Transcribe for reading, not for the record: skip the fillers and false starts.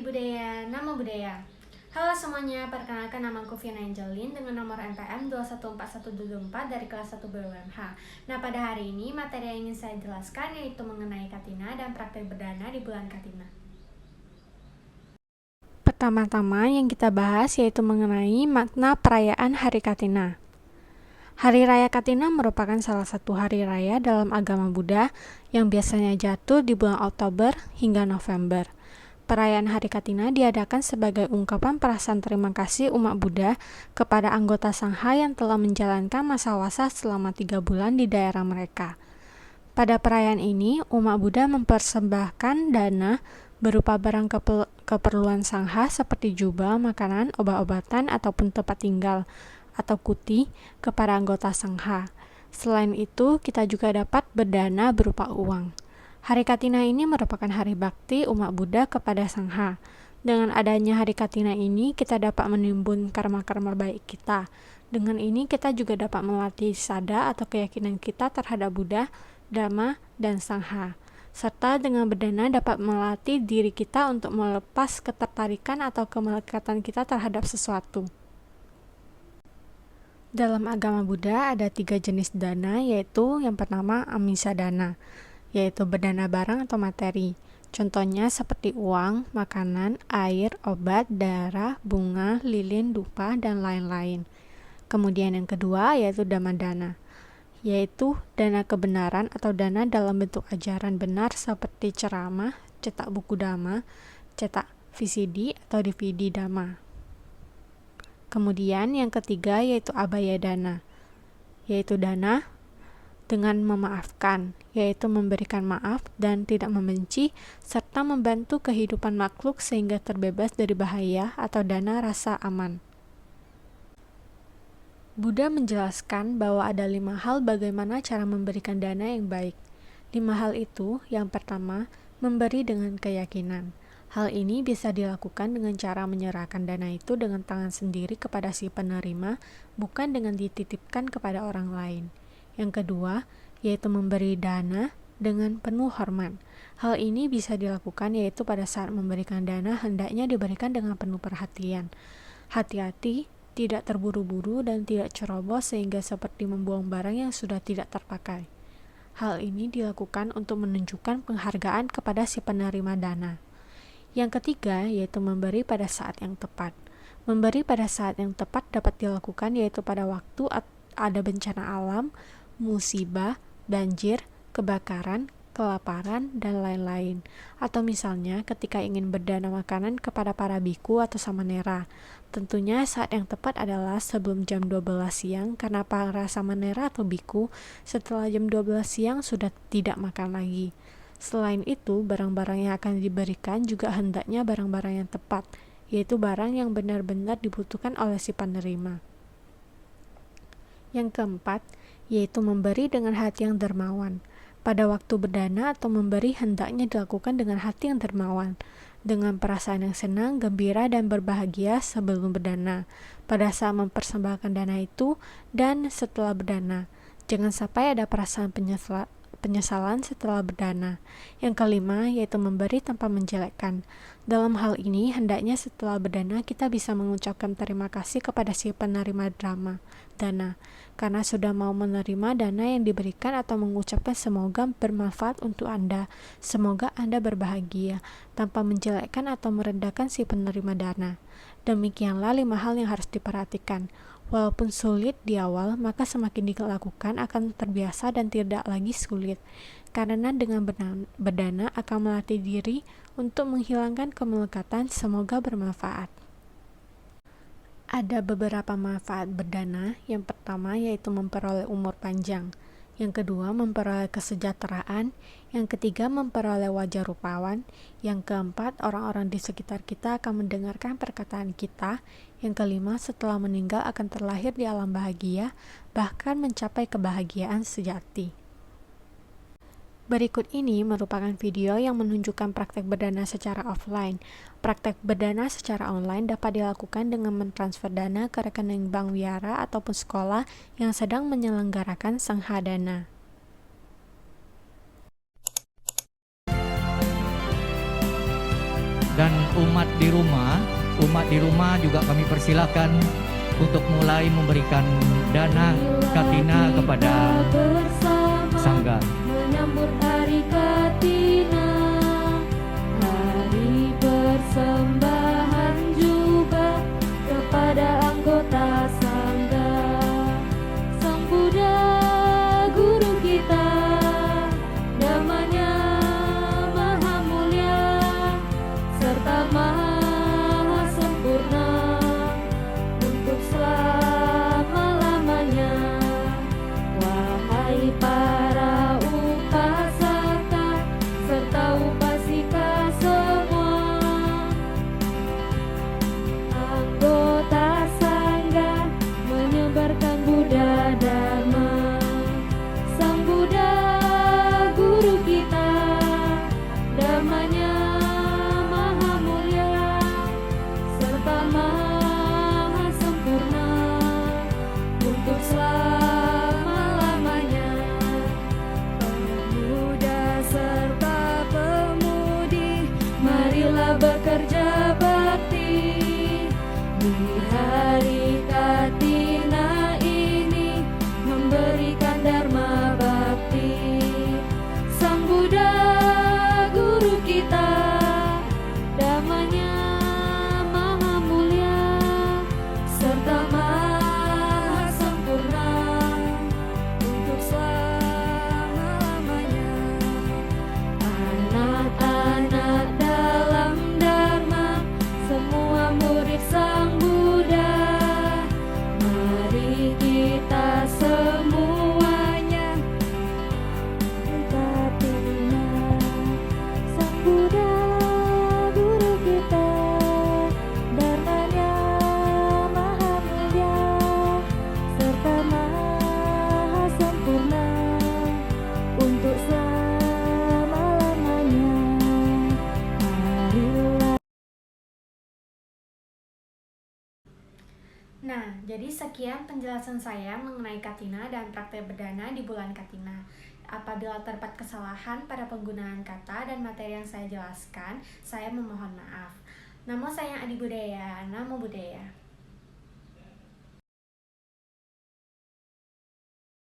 Budaya, Nama Budaya. Halo semuanya, perkenalkan namaku Vina Angelin dengan nomor NPM 2141224 dari kelas 1 BUMH. Nah, pada hari ini materi yang ingin saya jelaskan yaitu mengenai Katina dan praktek berdana di bulan Katina. Pertama-tama yang kita bahas yaitu mengenai makna perayaan Hari Katina. Hari Raya Katina merupakan salah satu hari raya dalam agama Buddha yang biasanya jatuh di bulan Oktober hingga November. Perayaan Hari Katina diadakan sebagai ungkapan perasaan terima kasih umat Buddha kepada anggota Sangha yang telah menjalankan masa wasa selama 3 bulan di daerah mereka. Pada perayaan ini, umat Buddha mempersembahkan dana berupa barang keperluan Sangha seperti jubah, makanan, obat-obatan, ataupun tempat tinggal atau kuti kepada anggota Sangha. Selain itu, kita juga dapat berdana berupa uang. Hari Katina ini merupakan hari bakti umat Buddha kepada Sangha. Dengan adanya Hari Katina ini, kita dapat menimbun karma-karma baik kita. Dengan ini, kita juga dapat melatih sada atau keyakinan kita terhadap Buddha, Dhamma, dan Sangha. Serta dengan berdana dapat melatih diri kita untuk melepas ketertarikan atau kemelekatan kita terhadap sesuatu. Dalam agama Buddha ada 3 jenis dana, yaitu yang pertama amisa dana, yaitu berdana barang atau materi. Contohnya seperti uang, makanan, air, obat, darah, bunga, lilin, dupa, dan lain-lain. Kemudian yang kedua yaitu dhammadana, yaitu dana kebenaran atau dana dalam bentuk ajaran benar seperti ceramah, cetak buku dhamma, cetak VCD atau DVD dhamma. Kemudian yang ketiga yaitu abhaya dana, yaitu dana dengan memaafkan, yaitu memberikan maaf dan tidak membenci, serta membantu kehidupan makhluk sehingga terbebas dari bahaya atau dana rasa aman. Buddha menjelaskan bahwa ada 5 hal bagaimana cara memberikan dana yang baik. 5 hal itu, yang pertama, memberi dengan keyakinan. Hal ini bisa dilakukan dengan cara menyerahkan dana itu dengan tangan sendiri kepada si penerima, bukan dengan dititipkan kepada orang lain. Yang kedua, yaitu memberi dana dengan penuh hormat. Hal ini bisa dilakukan yaitu pada saat memberikan dana hendaknya diberikan dengan penuh perhatian. Hati-hati, tidak terburu-buru dan tidak ceroboh sehingga seperti membuang barang yang sudah tidak terpakai. Hal ini dilakukan untuk menunjukkan penghargaan kepada si penerima dana. Yang ketiga, yaitu memberi pada saat yang tepat. Memberi pada saat yang tepat dapat dilakukan yaitu pada waktu ada bencana alam, musibah, banjir, kebakaran, kelaparan, dan lain-lain. Atau misalnya ketika ingin berdana makanan kepada para biku atau samanera. Tentunya saat yang tepat adalah sebelum jam 12 siang karena para samanera atau biku setelah jam 12 siang sudah tidak makan lagi. Selain itu, barang-barang yang akan diberikan juga hendaknya barang-barang yang tepat, yaitu barang yang benar-benar dibutuhkan oleh si penerima. Yang keempat, yaitu memberi dengan hati yang dermawan. Pada waktu berdana atau memberi hendaknya dilakukan dengan hati yang dermawan, dengan perasaan yang senang, gembira, dan berbahagia sebelum berdana, pada saat mempersembahkan dana itu, dan setelah berdana. Jangan sampai ada perasaan penyesalan setelah berdana. Yang kelima, yaitu memberi tanpa menjelekkan. Dalam hal ini, hendaknya setelah berdana kita bisa mengucapkan terima kasih kepada si penerima dana, karena sudah mau menerima dana yang diberikan atau mengucapkan semoga bermanfaat untuk Anda, semoga Anda berbahagia, tanpa menjelekkan atau merendahkan si penerima dana. Demikianlah 5 hal yang harus diperhatikan. Walaupun sulit di awal, maka semakin dilakukan akan terbiasa dan tidak lagi sulit. Karena dengan berdana akan melatih diri untuk menghilangkan kemelekatan, semoga bermanfaat. Ada beberapa manfaat berdana. Yang pertama yaitu memperoleh umur panjang. Yang kedua, memperoleh kesejahteraan. Yang ketiga, memperoleh wajah rupawan. Yang keempat, orang-orang di sekitar kita akan mendengarkan perkataan kita. Yang kelima, setelah meninggal akan terlahir di alam bahagia, bahkan mencapai kebahagiaan sejati. Berikut ini merupakan video yang menunjukkan praktek berdana secara offline. Praktek berdana secara online dapat dilakukan dengan mentransfer dana ke rekening bank wihara ataupun sekolah yang sedang menyelenggarakan sanghadana. Dan umat di rumah juga kami persilahkan untuk mulai memberikan dana Katina kepada Sangga. Menyambut Hari Katina, hari persembahan juga kepada anggota Sangga. Sang Buddha guru kita, namanya maha mulia serta maha sempurna untuk selama-lamanya. Wahai para upasaka serta upasika semua, anggota Sangga menyebarkan Buddha Dharma. Sang Buddha guru kita, namanya maha mulia serta maha sempurna untuk selama-lamanya. Pemuda serta pemudi, marilah bekerja bakti di hari Katina ini, memberikan dharma bakti. Sang Buddha guru kita, namanya maha mulia serta maha sempurna untuk selama-lamanya. Anak-anak dalam Dharma, semua murid Sang Buddha, mari kita semuanya Katina. Sang Buddha guru kita, dharmanya maha mulia serta maha sempurna untuk selama-lamanya. Marilah. Nah, jadi sekian penjelasan saya mengenai Katina dan praktek berdana di bulan Katina. Apabila terdapat kesalahan pada penggunaan kata dan materi yang saya jelaskan, saya memohon maaf. Namo saya Adi Budaya, Namo Buddhaya.